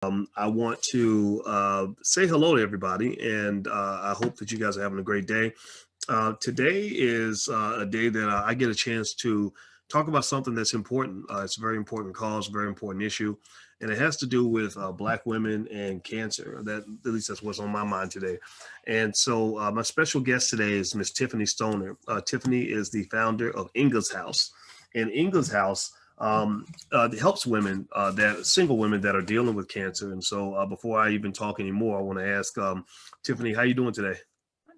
I want to say hello to everybody, and I hope that you guys are having a great day. Today is a day that I get a chance to talk about something that's important. It's a very important cause, very important issue, and it has to do with Black women and cancer. That at least that's what's on my mind today. And so my special guest today is Miss Tiffany Stoner. Tiffany is the founder of Inga's House, and Inga's House helps women that single women that are dealing with cancer. And so before I even talk anymore, I want to ask Tiffany, how you doing today?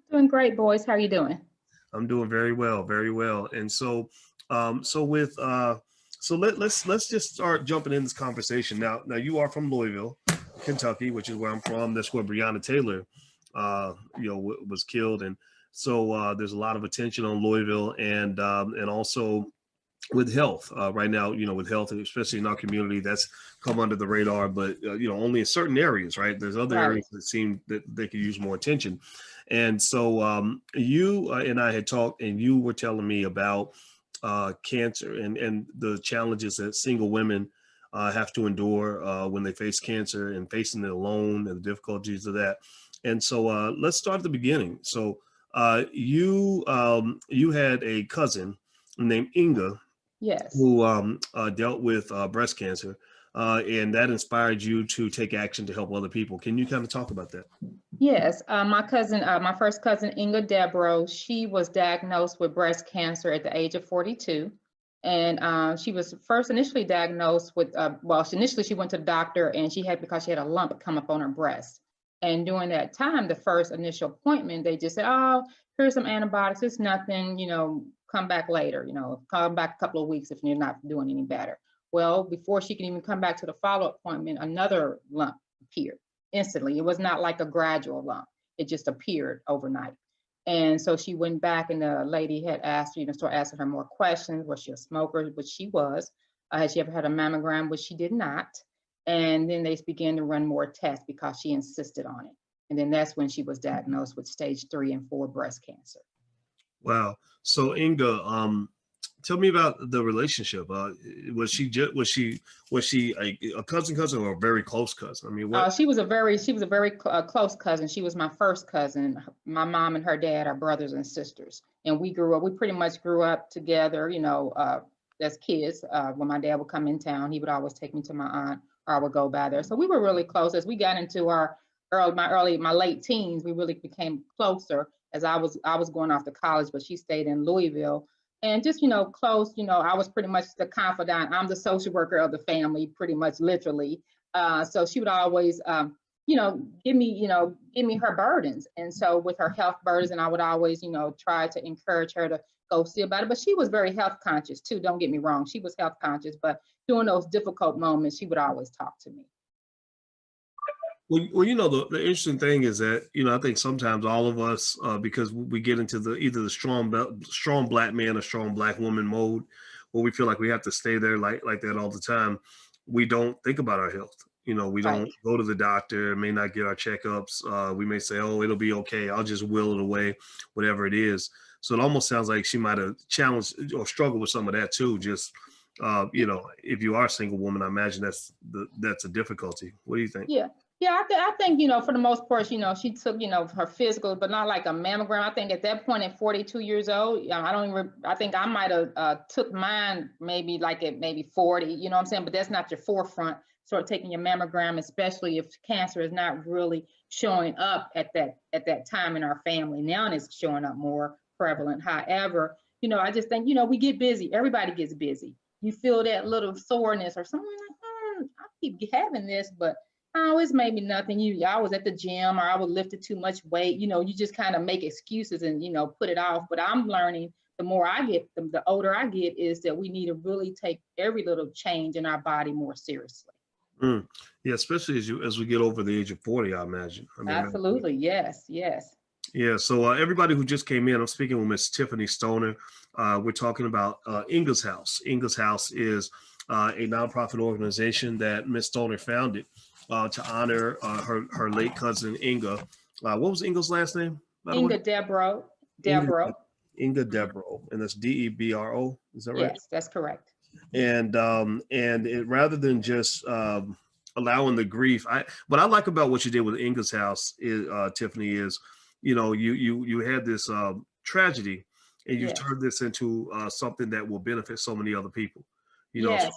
Doing great, boys. How are you doing? I'm doing very well, very well. And so, so with, so let's just start jumping in this conversation. Now you are from Louisville, Kentucky, which is where I'm from. That's where Breonna Taylor, was killed. And so there's a lot of attention on Louisville and also with health right now, with health, especially in our community, that's come under the radar, but only in certain areas, right? There's other Right. areas that seem that they could use more attention. And so you and I had talked, and you were telling me about cancer and the challenges that single women have to endure when they face cancer and facing it alone and the difficulties of that. And so let's start at the beginning. So you had a cousin named Inga Yes. who dealt with breast cancer, and that inspired you to take action to help other people. Can you kind of talk about that? Yes. My first cousin, Inga Debro, she was diagnosed with breast cancer at the age of 42. And she was first initially diagnosed with, initially she went to the doctor and because she had a lump come up on her breast. And during that time, the first initial appointment, they just said, oh, here's some antibiotics. It's nothing, come back later, come back a couple of weeks if you're not doing any better. Well, before she can even come back to the follow-up appointment, another lump appeared instantly. It was not like a gradual lump. It just appeared overnight. And so she went back and the lady had asked, started asking her more questions. Was she a smoker? Which she was. Had she ever had a mammogram? Which she did not. And then they began to run more tests because she insisted on it. And then that's when she was diagnosed with stage 3 and 4 breast cancer. Wow. So Inga, tell me about the relationship. Was she a cousin or a very close cousin? I mean, what? She was a very close cousin. She was my first cousin. My mom and her dad are brothers and sisters, and we pretty much grew up together. As kids. When my dad would come in town, he would always take me to my aunt, or I would go by there. So we were really close. As we got into my late teens, we really became closer. As I was going off to college, but she stayed in Louisville. And just, close, I was pretty much the confidant. I'm the social worker of the family, pretty much literally. So she would always, give me her burdens. And so with her health burdens, and I would always, try to encourage her to go see about it. But she was very health conscious too. Don't get me wrong. She was health conscious, but during those difficult moments, she would always talk to me. Well, the interesting thing is that, I think sometimes all of us, because we get into either the strong Black man or strong Black woman mode, where we feel like we have to stay there like that all the time, we don't think about our health. We don't Right. go to the doctor, may not get our checkups. We may say, oh, it'll be okay. I'll just will it away, whatever it is. So it almost sounds like she might have challenged or struggled with some of that too. Just, if you are a single woman, I imagine that's a difficulty. What do you think? Yeah. Yeah, I think, for the most part, she took, her physical, but not like a mammogram. I think at that point at 42 years old, I think I might have took mine maybe like at maybe 40, you know what I'm saying? But that's not your forefront, sort of taking your mammogram, especially if cancer is not really showing up at that time in our family. Now it's showing up more prevalent. However, I just think, we get busy. Everybody gets busy. You feel that little soreness or something like, I keep having this, but oh, it's maybe nothing. I was at the gym or I was lifting too much weight. You just kind of make excuses and, put it off. But I'm learning the more I get, the older I get, is that we need to really take every little change in our body more seriously. Mm. Yeah, especially as we get over the age of 40, I imagine. Absolutely. Yes. Yes. Yeah, so everybody who just came in, I'm speaking with Miss Tiffany Stoner. We're talking about Inga's House. Inga's House is a nonprofit organization that Miss Stoner founded to honor her late cousin Inga. What was Inga's last name, by the way? Inga Debro. Inga, Debro. Inga Debro, and that's Debro. Is that right? Yes, that's correct. And it rather than just allowing the grief. What I like about what you did with Inga's house is, Tiffany, is, you had this tragedy, and you Yes. turned this into something that will benefit so many other people. So Yes.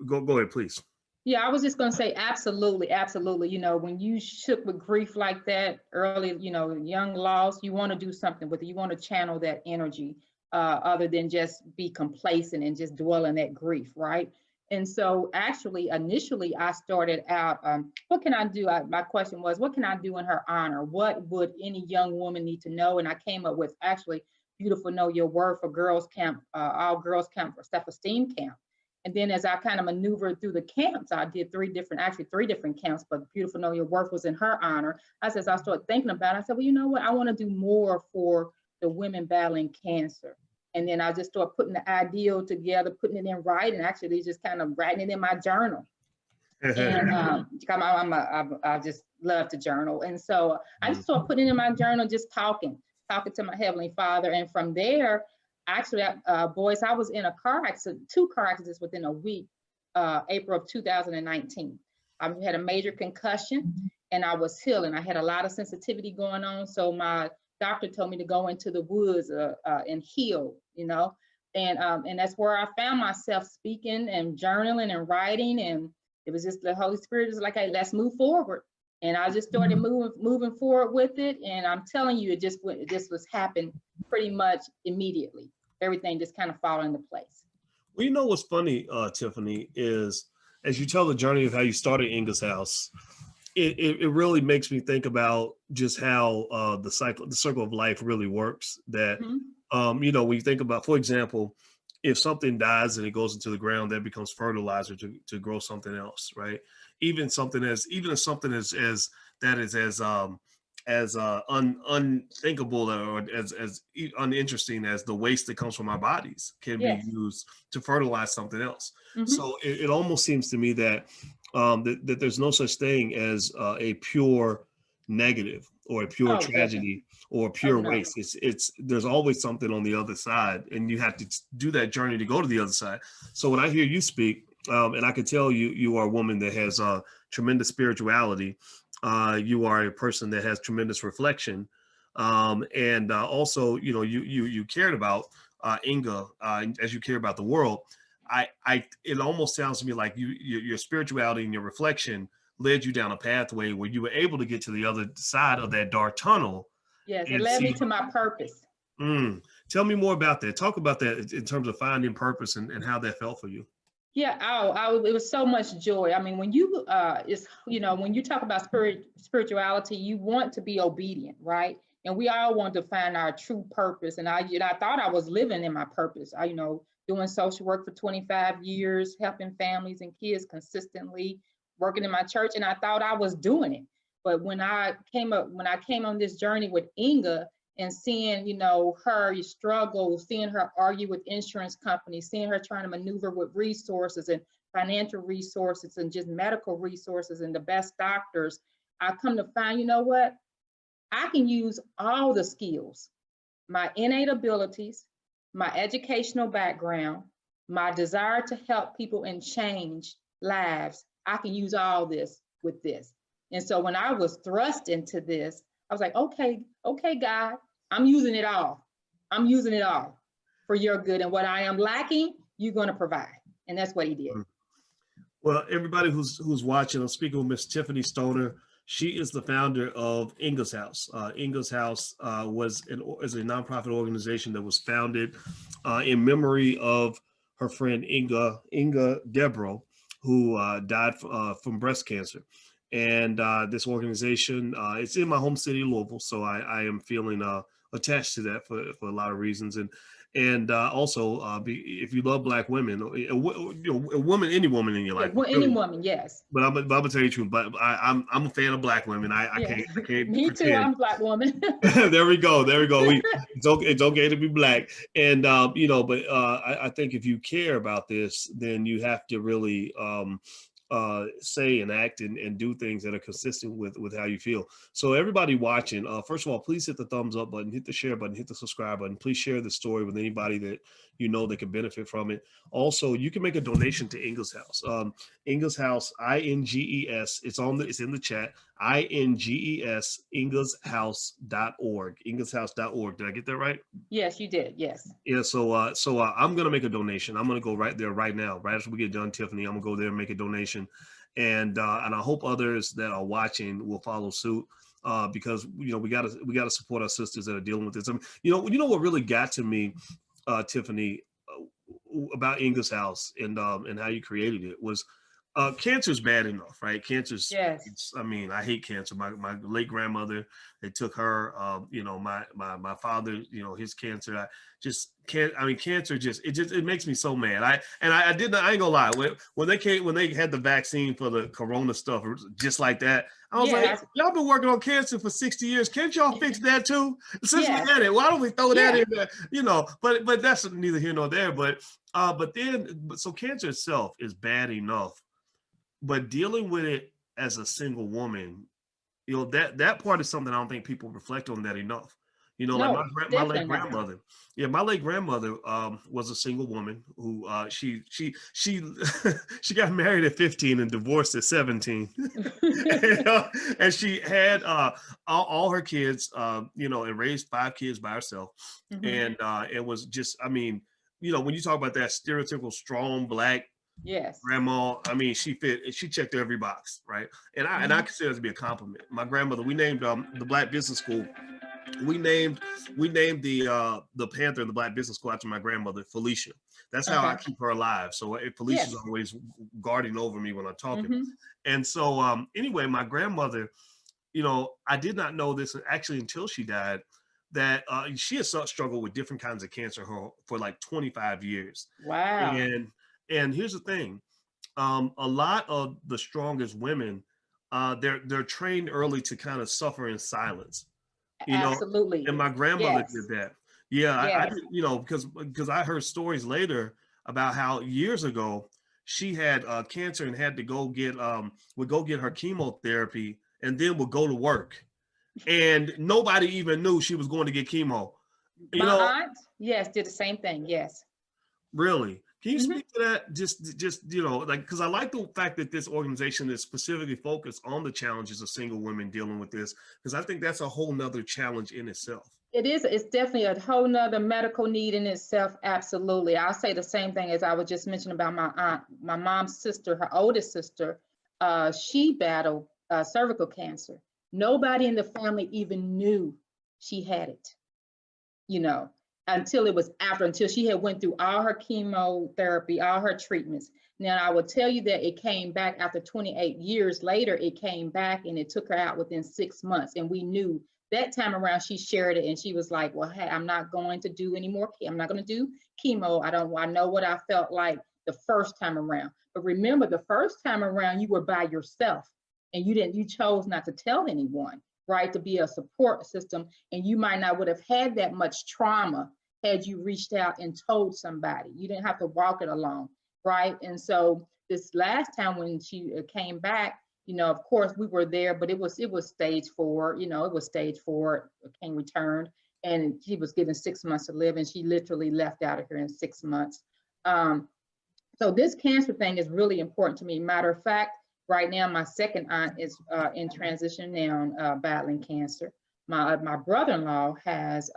go ahead, please. Yeah, I was just going to say, absolutely, absolutely. When you shook with grief like that early, young loss, you want to do something with it. You want to channel that energy, other than just be complacent and just dwell in that grief, right? And so, actually, initially, I started out, what can I do? My question was, what can I do in her honor? What would any young woman need to know? And I came up with, actually, Beautiful Know Your Worth for girls camp, all girls camp for self-esteem camp. And then as I kind of maneuvered through the camps, I did three different camps, but Beautiful Know Your Worth was in her honor. I started thinking about it. I said, well, you know what? I want to do more for the women battling cancer. And then I just started putting the ideal together, putting it in writing, actually just kind of writing it in my journal. And I just love to journal. And so I just started putting it in my journal, just talking to my Heavenly Father. And from there, actually, boys, I was in a car accident, 2 car accidents within a week, April of 2019. I had a major concussion and I was healing. I had a lot of sensitivity going on. So my doctor told me to go into the woods and heal, and that's where I found myself speaking and journaling and writing. And it was just the Holy Spirit was like, hey, let's move forward. And I just started moving forward with it. And I'm telling you, this was happened pretty much immediately. Everything just kind of fall into place. Well, what's funny, Tiffany, is as you tell the journey of how you started Inga's house, it really makes me think about just how the circle of life really works. That when you think about, for example, if something dies and it goes into the ground, that becomes fertilizer to grow something else, right? Even something as that is as unthinkable or as uninteresting as the waste that comes from our bodies can be used to fertilize something else. So it almost seems to me that that there's no such thing as a pure negative or a pure tragedy or pure waste. It's there's always something on the other side, and you have to do that journey to go to the other side. So when I hear you speak, and I can tell you are a woman that has tremendous spirituality. You are a person that has tremendous reflection, and also you cared about Inga as you care about the world. It almost sounds to me like your spirituality and your reflection led you down a pathway where you were able to get to the other side of that dark tunnel. Yes, it led me to my purpose. Tell me more about that. Talk about that in terms of finding purpose and how that felt for you. Yeah, it was so much joy. I mean, when you when you talk about spirituality, you want to be obedient, right? And we all want to find our true purpose. And I thought I was living in my purpose. Doing social work for 25 years, helping families and kids consistently, working in my church, and I thought I was doing it. But when I came on this journey with Inga and seeing, her struggle, seeing her argue with insurance companies, seeing her trying to maneuver with resources and financial resources and just medical resources and the best doctors, I come to find, you know what? I can use all the skills, my innate abilities, my educational background, my desire to help people and change lives. I can use all this with this. And so when I was thrust into this, I was like, okay, God, I'm using it all. I'm using it all for your good. And what I am lacking, you're going to provide. And that's what he did. Well, everybody who's watching, I'm speaking with Miss Tiffany Stoner. She is the founder of Inga's House. Inga's House is a nonprofit organization that was founded in memory of her friend Inga Debro, who died from breast cancer. And this organization, it's in my home city, Louisville, so I am feeling attached to that for a lot of reasons. And also, if you love Black women, a woman, any woman in your life, any woman, yes. But I'm gonna tell you the truth. But I'm a fan of Black women. I can't. Me pretend. too. I'm a Black woman. There we go. It's okay to be Black, and But I think if you care about this, then you have to really say and act and do things that are consistent with how you feel. So everybody watching, first of all, please hit the thumbs up button, hit the share button, hit the subscribe button. Please share the story with anybody that you know that can benefit from it. Also, you can make a donation to Inga's House. Inga's House, INGES. It's in the chat. INGES, ingashouse.org. Ingashouse.org. Did I get that right? Yes, you did. Yes. Yeah, so I'm gonna make a donation. I'm gonna go right there right now, right after we get done, Tiffany. I'm gonna go there and make a donation, and I hope others that are watching will follow suit. Because we gotta support our sisters that are dealing with this. I mean, what really got to me, Tiffany, about Inga's House and how you created it was cancer's bad enough, right? Cancer's, Yes. I mean, I hate cancer. My late grandmother, they took her. My father, his cancer. I just can't. I mean, cancer it makes me so mad. I did not. I ain't gonna lie. When they had the vaccine for the corona stuff, just like that, I was like, Yes. y'all been working on cancer for 60 years. Can't y'all fix that too? Since we Yes. had it, why don't we throw that Yeah. in there? But that's neither here nor there. So cancer itself is bad enough, but dealing with it as a single woman, that part is something I don't think people reflect on that enough. Like No, my late definitely not. grandmother. Yeah, my late grandmother was a single woman who she she got married at 15 and divorced at 17. And she had all her kids, and raised 5 kids by herself. Mhm. And it was just, I mean, when you talk about that stereotypical strong black Yes. grandma, I mean, she checked every box, right? And I consider it to be a compliment. My grandmother, we named the Black Business School. We named the Panther in the Black Business School after my grandmother, Felicia. That's how I Okay. keep her alive. So Felicia's Yes. always guarding over me when I'm talking. Mhm. And so anyway, my grandmother, I did not know this actually until she died, that she has struggled with different kinds of cancer for like 25 years. Wow. And here's the thing. A lot of the strongest women, they're trained early to kind of suffer in silence, you know, Absolutely. and my grandmother did Yes. that. Yeah, I Yes. did, because I heard stories later about how years ago she had cancer and had to would go get her chemotherapy and then would go to work, and nobody even knew she was going to get chemo. You My know, aunt, yes, did the same thing. Yes. Really? Can you Mhm. speak to that? Just like, because I like the fact that this organization is specifically focused on the challenges of single women dealing with this, because I think that's a whole nother challenge in itself. It is, it's definitely a whole nother medical need in itself. Absolutely. I'll say the same thing as I was just mentioning about my aunt, my mom's sister, her oldest sister. She battled cervical cancer. Nobody in the family even knew she had it, you know, until it was until she had went through all her chemotherapy, all her treatments. Now, I will tell you that it came back after 28 years later, it came back and it took her out within 6 months. And we knew that time around, she shared it and she was like, well, hey, I'm not going to do any more. I'm not going to do chemo. I know what I felt like the first time around. But remember, the first time around, you were by yourself and you chose not to tell anyone, right? To be a support system. And you might not would have had that much trauma had you reached out and told somebody. You didn't have to walk it alone, right? And so this last time when she came back, of course we were there, but it was stage 4. It was stage 4. Came returned, and she was given 6 months to live, and she literally left out of here in 6 months. So this cancer thing is really important to me. Matter of fact, right now my second aunt is in transition now, battling cancer. My brother-in-law has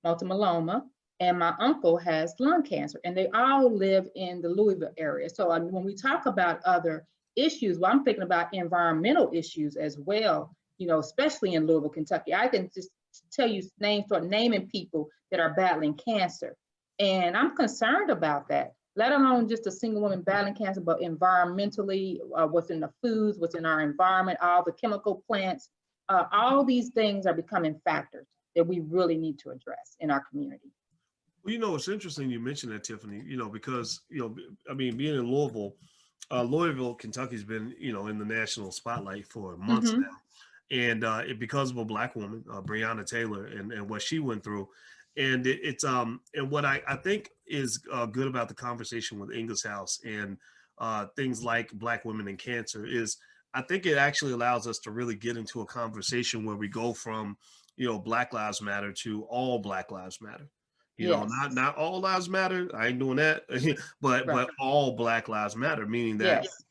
multiple myeloma, and my uncle has lung cancer, and they all live in the Louisville area. So when we talk about other issues, well, I'm thinking about environmental issues as well, especially in Louisville, Kentucky. I can just tell you start naming people that are battling cancer. And I'm concerned about that, let alone just a single woman battling cancer, but environmentally, what's in the foods, what's in our environment, all the chemical plants, all these things are becoming factors that we really need to address in our community. Well, it's interesting you mentioned that, Tiffany, because, I mean, being in Louisville, Kentucky's been, in the national spotlight for months Mm-hmm. now. And because of a Black woman, Breonna Taylor, and what she went through. And and what I think is good about the conversation with Inga's House and things like Black women and cancer is I think it actually allows us to really get into a conversation where we go from, Black Lives Matter to all Black Lives Matter. You know, Yes. not all lives matter. I ain't doing that. but Right. all Black lives matter, meaning that Yes.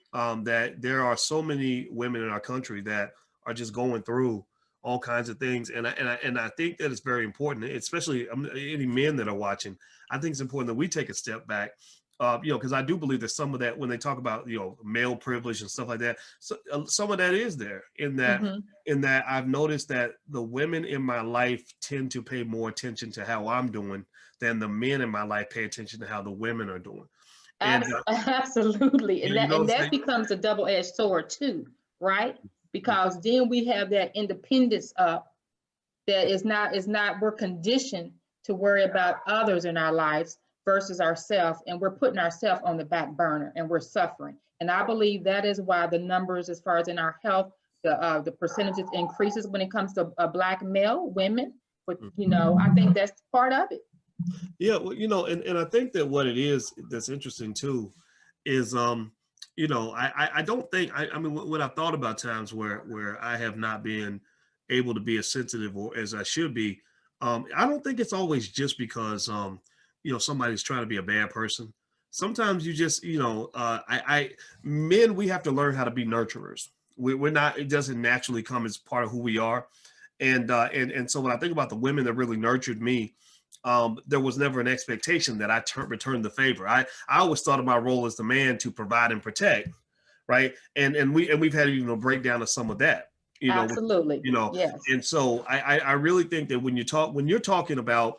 that there are so many women in our country that are just going through all kinds of things, and I think that it's very important, especially any men that are watching. I think it's important that we take a step back. You know, because I do believe that some of that, when they talk about, you know, male privilege and stuff like that, so some of that is there Hmm. in that I've noticed that the women in my life tend to pay more attention to how I'm doing than the men in my life pay attention to how the women are doing. And Absolutely. And you that, know, and that becomes a double-edged sword too, right? Because then we have that independence up that is not we're conditioned to worry about others in our lives versus ourselves, and we're putting ourselves on the back burner and we're suffering. And I believe that is why the numbers as far as in our health, the percentages increases when it comes to Black male women. But I think that's part of it. yeah, well, you know, and I think that what it is that's interesting too is you know, I don't think I mean, when I've thought about times where I have not been able to be as sensitive or as I should be, I don't think it's always just because you know, somebody's trying to be a bad person. Sometimes you just, you know, I men, we have to learn how to be nurturers. We're not, it doesn't naturally come as part of who we are. And so when I think about the women that really nurtured me, there was never an expectation that I return the favor. I always thought of my role as the man to provide and protect, right? And we've had even a breakdown of some of that, you know, Absolutely. you know. Yes. And so I really think that when you're talking about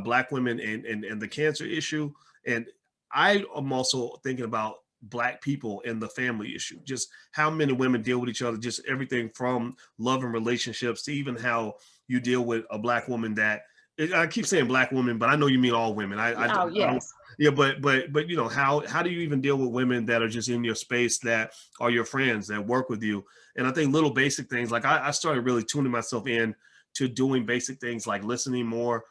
Black women and the cancer issue, and I am also thinking about Black people and the family issue, just how men and women deal with each other, just everything from love and relationships to even how you deal with a Black woman that, I keep saying Black women, but I know you mean all women. Oh, I don't. yes. Yeah, but you know, how do you even deal with women that are just in your space, that are your friends, that work with you? And I think little basic things, like I started really tuning myself in to doing basic things like listening more,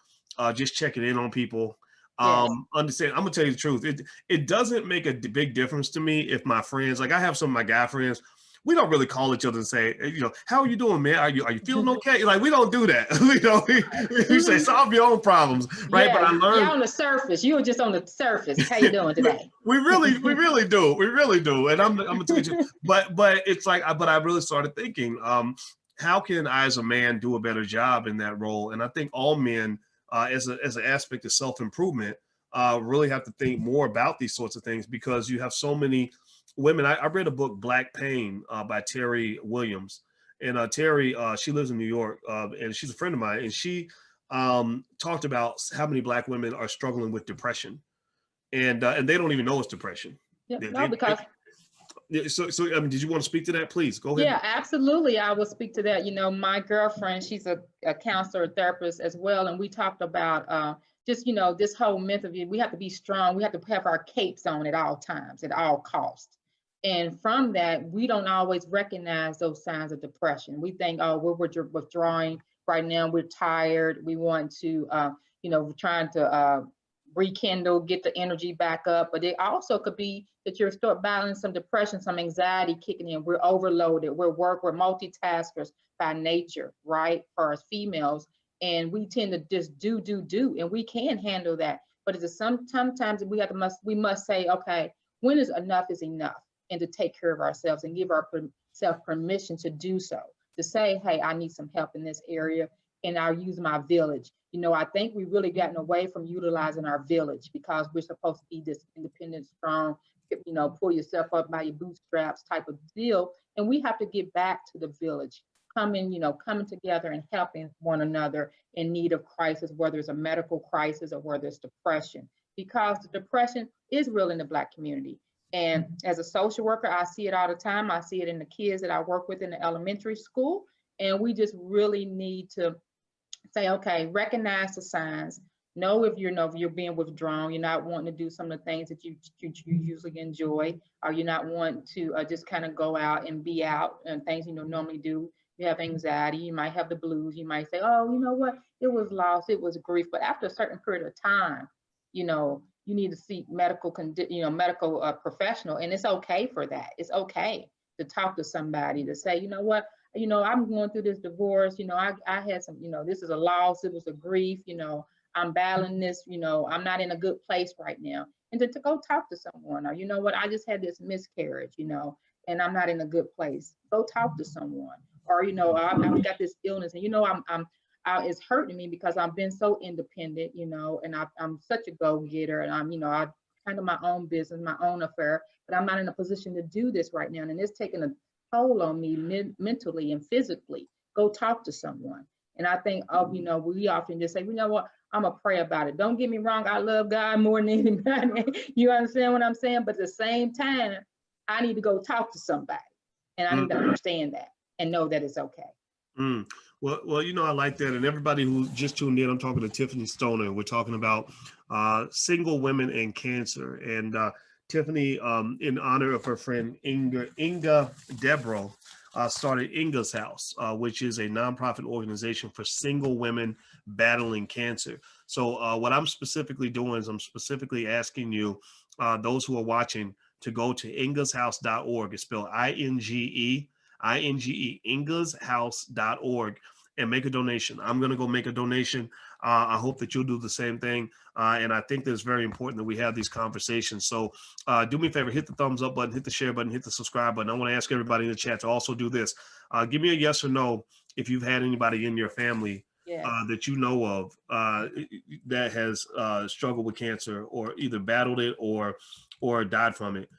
just checking in on people. Yes. Understand, I'm gonna tell you the truth. It doesn't make a big difference to me if my friends, like I have some of my guy friends, we don't really call each other and say, hey, you know, how are you doing, man? Are you feeling okay? Like, we don't do that. You know, we say solve your own problems, right? But Yeah, I you're learned on the surface. You were just on the surface. How you doing today? we really do. And I'm gonna tell you, but it's like, but I really started thinking, how can I, as a man, do a better job in that role? And I think all men, as an aspect of self improvement, really have to think more about these sorts of things, because you have so many women. I read a book, Black Pain, by Terry Williams, and Terry, she lives in New York, and she's a friend of mine, and she talked about how many Black women are struggling with depression, and they don't even know it's depression. Yeah, They, no, they, because so I mean, did you want to speak to that? Please go ahead. yeah, absolutely. I will speak to that. My girlfriend, she's a counselor, a therapist as well. And we talked about just, this whole myth of we have to be strong. We have to have our capes on at all times, at all costs. And from that, we don't always recognize those signs of depression. We think, oh, we're withdrawing right now. We're tired. We want to, we're trying to rekindle, get the energy back up. But it also could be that you're start battling some depression, some anxiety kicking in. We're overloaded. We're multitaskers by nature, right? For us females. And we tend to just do, and we can handle that. But it's sometimes we must say, okay, when is enough is enough, and to take care of ourselves and give ourselves permission to do so. To say, hey, I need some help in this area, and I'll use my village. I think we've really gotten away from utilizing our village because we're supposed to be this independent, strong, pull yourself up by your bootstraps type of deal. And we have to get back to the village, coming together and helping one another in need of crisis, whether it's a medical crisis or whether it's depression, because the depression is real in the Black community. And as a social worker, I see it all the time. I see it in the kids that I work with in the elementary school. And we just really need to say, okay, recognize the signs. Know if you're being withdrawn, you're not wanting to do some of the things that you usually enjoy, or you're not wanting to just kind of go out and be out and things normally do. You have anxiety, you might have the blues, you might say, oh, you know what, it was loss, it was grief. But after a certain period of time, you need to seek medical professional, and it's okay for that. It's okay to talk to somebody, to say, you know what, I'm going through this divorce. I had some, this is a loss. It was a grief. I'm battling this, I'm not in a good place right now. And then to go talk to someone, or, you know what, I just had this miscarriage, and I'm not in a good place. Go talk to someone. Or, I've got this illness, and, it's hurting me because I've been so independent, and I'm such a go-getter, and I kind of my own business, my own affair, but I'm not in a position to do this right now. And it's taking a toll on me mentally and physically. Go talk to someone. And I think, we often just say, you know what, I'm going to pray about it. Don't get me wrong. I love God more than anybody. You understand what I'm saying? But at the same time, I need to go talk to somebody, and I need to understand that and know that it's okay. Well, I like that. And everybody who just tuned in, I'm talking to Tiffany Stoner. We're talking about single women and cancer. And Tiffany, in honor of her friend Inga Debro, started Inga's House, which is a nonprofit organization for single women battling cancer. So what I'm specifically doing is I'm specifically asking you, those who are watching, to go to ingashouse.org. It's spelled INGE, ingashouse.org, and make a donation. I'm going to go make a donation. I hope that you'll do the same thing. And I think that it's very important that we have these conversations. So do me a favor, hit the thumbs up button, hit the share button, hit the subscribe button. I want to ask everybody in the chat to also do this. Give me a yes or no if you've had anybody in your family that you know of that has struggled with cancer, or either battled it or died from it.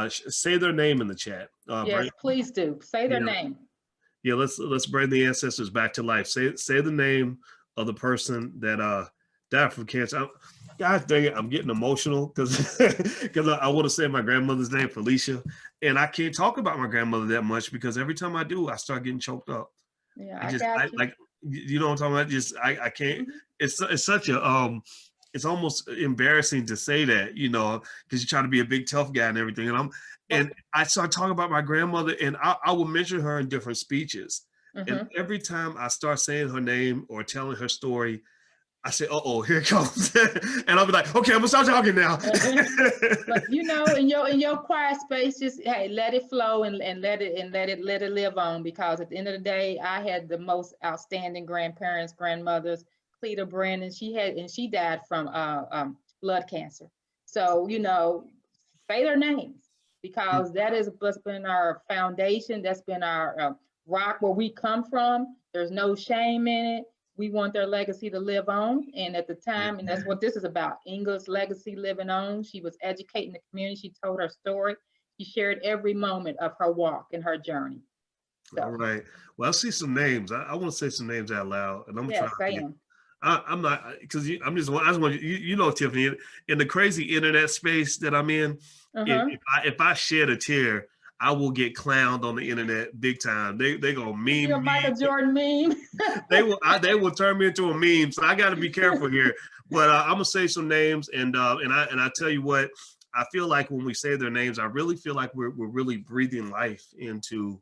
Say their name in the chat. Yes, please do. Say their name. Yeah, let's bring the ancestors back to life. Say the name of the person that died from cancer. God dang it, I'm getting emotional because I want to say my grandmother's name, Alicia, and I can't talk about my grandmother that much because every time I do, I start getting choked up. Yeah, I got you. Like, you know what I'm talking about? I can't. It's such a it's almost embarrassing to say that, because you try to be a big tough guy and everything. And I start talking about my grandmother, and I will mention her in different speeches. And every time I start saying her name or telling her story, I say, "Uh-oh, here it comes." And I'll be like, "Okay, I'm gonna start talking now." But in your quiet space, just let it flow and let it live on. Because at the end of the day, I had the most outstanding grandmothers. Cleta Brandon, she died from blood cancer. So say their names, because that is what's been our foundation. That's been our rock where we come from. There's no shame in it. We want their legacy to live on. And at the time, and that's what this is about, Inga's legacy living on. She was educating the community. She told her story. She shared every moment of her walk and her journey. So. All right. Well, I see some names. I want to say some names out loud, and I'm trying to say them. I'm not, because I just want Tiffany, in the crazy internet space that I'm in, if I shed a tear, I will get clowned on the internet big time. They gonna meme me. You're a Michael Jordan meme. They will turn me into a meme. So I got to be careful here. But I'm gonna say some names, and I tell you what, I feel like when we say their names, I really feel like we're really breathing life into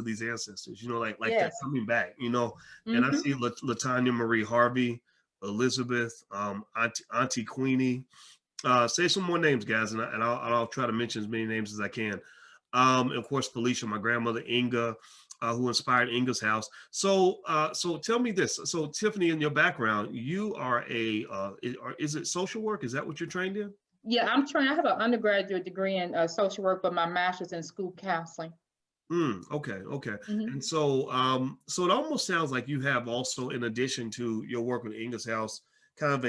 these ancestors, like that coming back, and I see Latanya Marie Harvey, Elizabeth, Auntie Queenie. Say some more names, guys, and I'll try to mention as many names as I can. And of course, Felicia, my grandmother, Inga, who inspired Inga's House. So tell me this. So Tiffany, in your background, you are is it social work? Is that what you're trained in? Yeah, I have an undergraduate degree in social work, but my master's in school counseling. Okay. And so it almost sounds like you have also, in addition to your work with Inga's House, kind of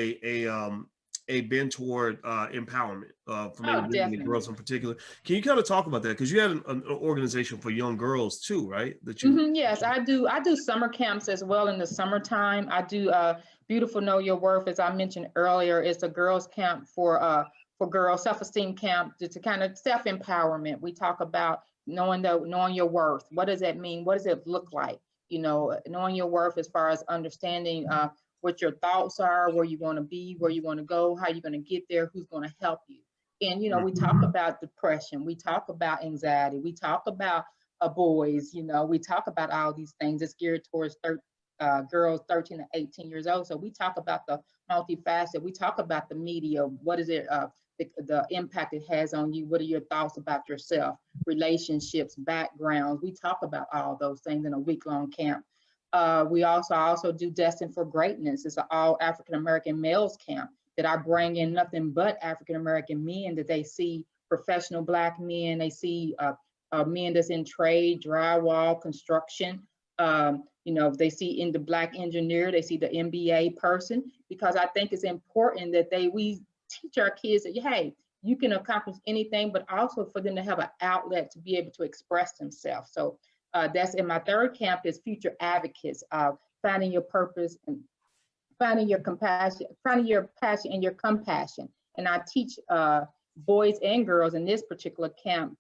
a bent toward empowerment for maybe girls in particular. Can you kind of talk about that? Because you had an organization for young girls too, right? Yes, I do. I do summer camps as well in the summertime. I do Beautiful Know Your Worth, as I mentioned earlier. It's a girls camp for girls, self-esteem camp to kind of self-empowerment. We talk about knowing your worth. What does that mean? What does it look like? Knowing your worth as far as understanding what your thoughts are, where you want to be, where you want to go, how you're going to get there, who's going to help you. And, we talk about depression. We talk about anxiety. We talk about boys, we talk about all these things. It's geared towards girls 13 to 18 years old. So we talk about the multifaceted. We talk about the media. What is it? The impact it has on you. What are your thoughts about yourself, relationships, backgrounds? We talk about all those things in a week-long camp. We also do Destined for Greatness. It's an all African American males camp that I bring in nothing but African American men, that they see professional Black men, they see men that's in trade, drywall, construction. They see in the Black engineer, they see the MBA person, because I think it's important that we teach our kids that, hey, you can accomplish anything, but also for them to have an outlet to be able to express themselves. So that's in my third camp is Future Advocates, finding your purpose and finding your compassion, finding your passion and your compassion. And I teach boys and girls in this particular camp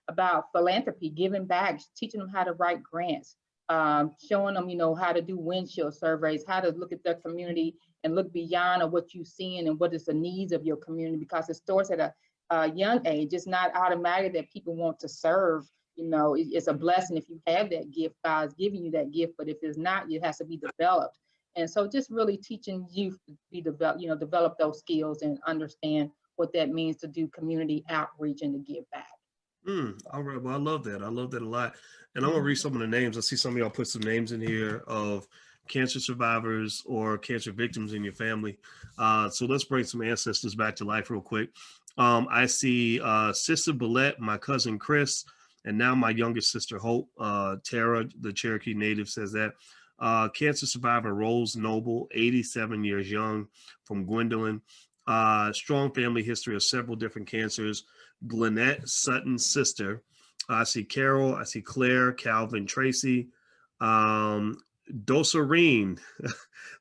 about philanthropy, giving back, teaching them how to write grants, showing them, how to do windshield surveys, how to look at their community and look beyond of what you're seeing and what is the needs of your community, because it starts at a young age. It's not automatic that people want to serve. It's a blessing if you have that gift. God's giving you that gift, but if it's not, it has to be developed. And so just really teaching youth to be develop those skills and understand what that means to do community outreach and to give back. All right. Well, I love that. I love that a lot. And I'm going to read some of the names. I see some of y'all put some names in here of cancer survivors or cancer victims in your family. So let's bring some ancestors back to life real quick. I see Sister Billette, my cousin Chris, and now my youngest sister Hope. Tara, the Cherokee native, says that. Cancer survivor Rose Noble, 87 years young, from Gwendolyn. Strong family history of several different cancers. Glenette Sutton's sister. I see Carol. I see Claire, Calvin, Tracy. Dosarine,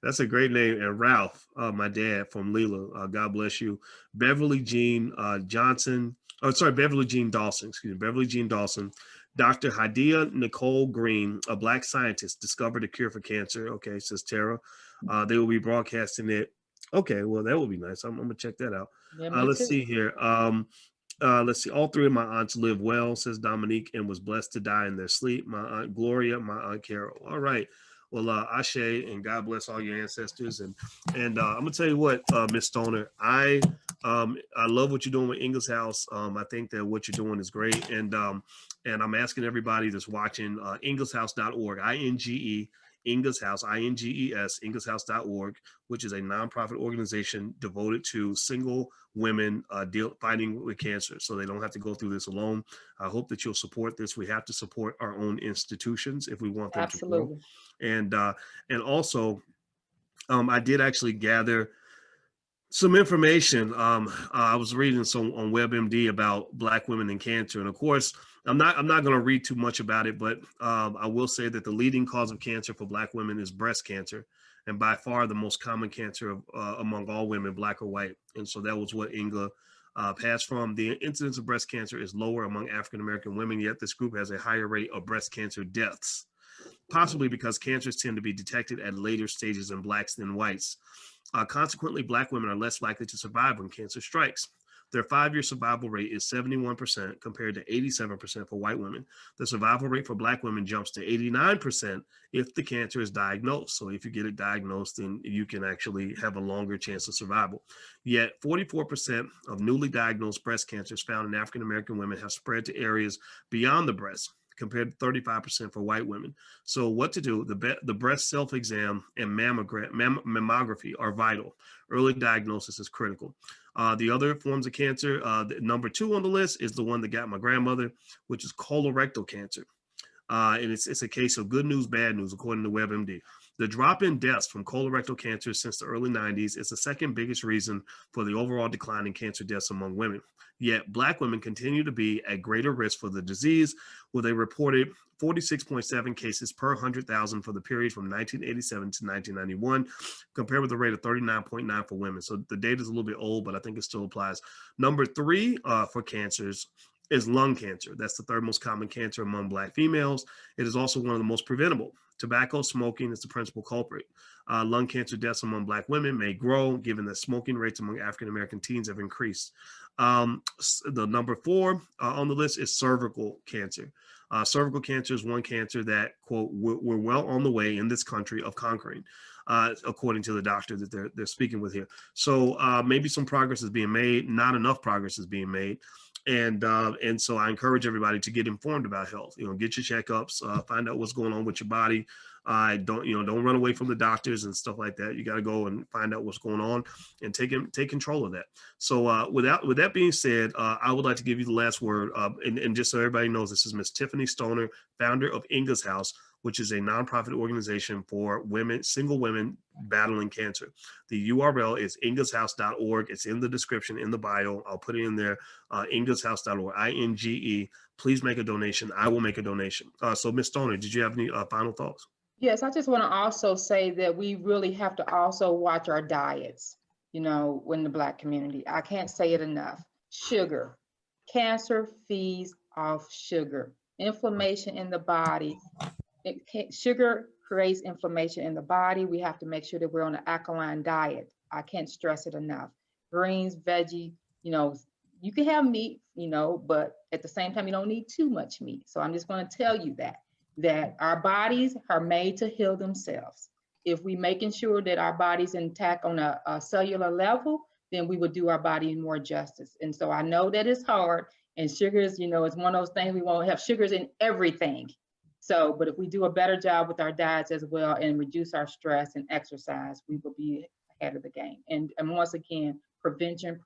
that's a great name. And Ralph, my dad from Leela. God bless you. Beverly Jean Johnson. Oh, sorry, Beverly Jean Dawson. Excuse me, Beverly Jean Dawson. Dr. Hadia Nicole Green, a Black scientist, discovered a cure for cancer. Okay, says Tara. They will be broadcasting it. Okay, well, that would be nice. I'm going to check that out. Yeah, let's see here. Let's see. All three of my aunts live well, says Dominique, and was blessed to die in their sleep. My aunt Gloria, my aunt Carol. All right. Well, Ashe, and God bless all your ancestors. And I'm gonna tell you what, Miss Stoner, I love what you're doing with Ingalls House. I think that what you're doing is great, and I'm asking everybody that's watching, ingleshouse.org, INGE, Ingalls House, INGES, ingleshouse.org, which is a nonprofit organization devoted to single women fighting with cancer, so they don't have to go through this alone. I hope that you'll support this. We have to support our own institutions if we want them to grow. And also, I did actually gather some information. I was reading some on WebMD about Black women and cancer, and of course, I'm not going to read too much about it, but I will say that the leading cause of cancer for Black women is breast cancer, and by far the most common cancer among all women, Black or white. And so that was what Inga passed from. The incidence of breast cancer is lower among African American women, yet this group has a higher rate of breast cancer deaths, possibly because cancers tend to be detected at later stages in Blacks than whites. Consequently, Black women are less likely to survive when cancer strikes. Their 5-year survival rate is 71% compared to 87% for white women. The survival rate for Black women jumps to 89% if the cancer is diagnosed. So if you get it diagnosed, then you can actually have a longer chance of survival. Yet 44% of newly diagnosed breast cancers found in African American women have spread to areas beyond the breast, compared to 35% for white women. So what to do? The breast self-exam and mammography are vital. Early diagnosis is critical. The other forms of cancer, number 2 on the list is the one that got my grandmother, which is colorectal cancer. And it's a case of good news, bad news, according to WebMD. The drop in deaths from colorectal cancer since the early 90s is the second biggest reason for the overall decline in cancer deaths among women. Yet Black women continue to be at greater risk for the disease, with a reported 46.7 cases per 100,000 for the period from 1987 to 1991, compared with a rate of 39.9 for women. So the data is a little bit old, but I think it still applies. Number 3 for cancers is lung cancer. That's the third most common cancer among Black females. It is also one of the most preventable. Tobacco smoking is the principal culprit. Lung cancer deaths among Black women may grow, given that smoking rates among African American teens have increased. The number 4 on the list is cervical cancer. Cervical cancer is one cancer that, quote, we're well on the way in this country of conquering, according to the doctor that they're speaking with here. So maybe some progress is being made. Not enough progress is being made. And so I encourage everybody to get informed about health. Get your checkups, find out what's going on with your body. Don't run away from the doctors and stuff like that. You got to go and find out what's going on and take control of that. So with that being said, I would like to give you the last word. And just so everybody knows, this is Miss Tiffany Stoner, founder of Inga's House, which is a nonprofit organization for women, single women battling cancer. The URL is ingashouse.org. It's in the description, in the bio. I'll put it in there, ingashouse.org, INGE. Please make a donation. I will make a donation. So Ms. Stoner, did you have any final thoughts? Yes, I just want to also say that we really have to also watch our diets, in the Black community. I can't say it enough. Sugar. Cancer feeds off sugar. Inflammation in the body. Sugar creates inflammation in the body. We have to make sure that we're on an alkaline diet. I can't stress it enough. Greens, veggie, you can have meat, but at the same time, you don't need too much meat. So I'm just going to tell you that our bodies are made to heal themselves. If we making sure that our body's intact on a cellular level, then we would do our body more justice. And so I know that it's hard, and sugars, it's one of those things we won't have sugars in everything. So, but if we do a better job with our diets as well and reduce our stress and exercise, we will be ahead of the game. And once again, prevention.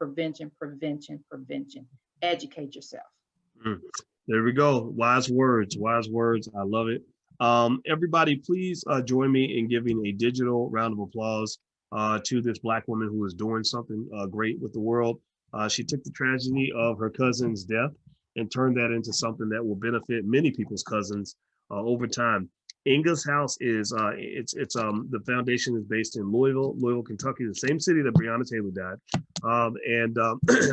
Educate yourself. There we go. Wise words. I love it. Everybody, please join me in giving a digital round of applause to this Black woman who is doing something great with the world. She took the tragedy of her cousin's death and turned that into something that will benefit many people's cousins over time. Inga's House is the foundation is based in Louisville, Kentucky, the same city that Breonna Taylor died. And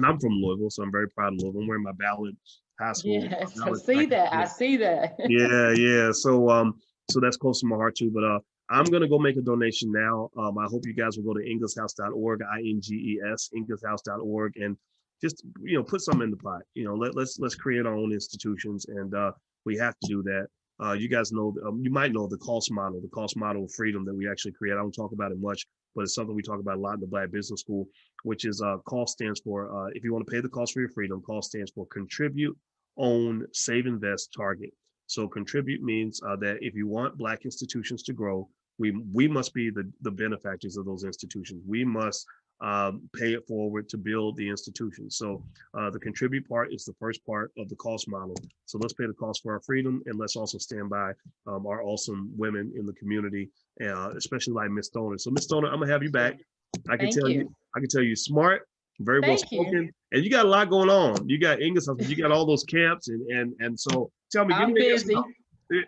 I'm from Louisville, so I'm very proud of Louisville. I'm wearing my Ballard High School. Yes, I see that. Yeah. So that's close to my heart too. But I'm gonna go make a donation now. I hope you guys will go to ingashouse.org, INGES, ingashouse.org, and just put something in the pot. Let's create our own institutions, and we have to do that. You guys know, you might know the cost model of freedom that we actually create. I don't talk about it much, but it's something we talk about a lot in the Black Business School, which is cost stands for, if you want to pay the cost for your freedom, cost stands for contribute, own, save, invest, target. So contribute means that if you want Black institutions to grow, we must be the benefactors of those institutions. We must pay it forward to build the institution. So the contribute part is the first part of the cost model. So let's pay the cost for our freedom, and let's also stand by our awesome women in the community, especially like Miss Stoner. So Miss Stoner, I'm gonna have you back. I can tell you smart, very well spoken, and you got a lot going on. You got English, you got all those camps, and so tell me, I'm busy.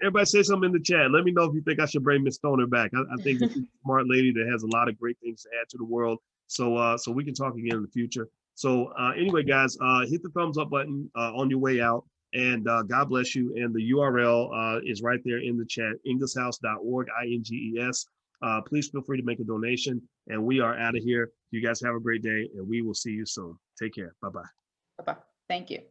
Everybody say something in the chat. Let me know if you think I should bring Miss Stoner back. I think she's a smart lady that has a lot of great things to add to the world. So we can talk again in the future. So anyway, guys, hit the thumbs up button on your way out, and God bless you. And the URL is right there in the chat, ingashouse.org, INGES. Please feel free to make a donation, and we are out of here. You guys have a great day, and we will see you soon. Take care. Bye-bye. Bye-bye. Thank you.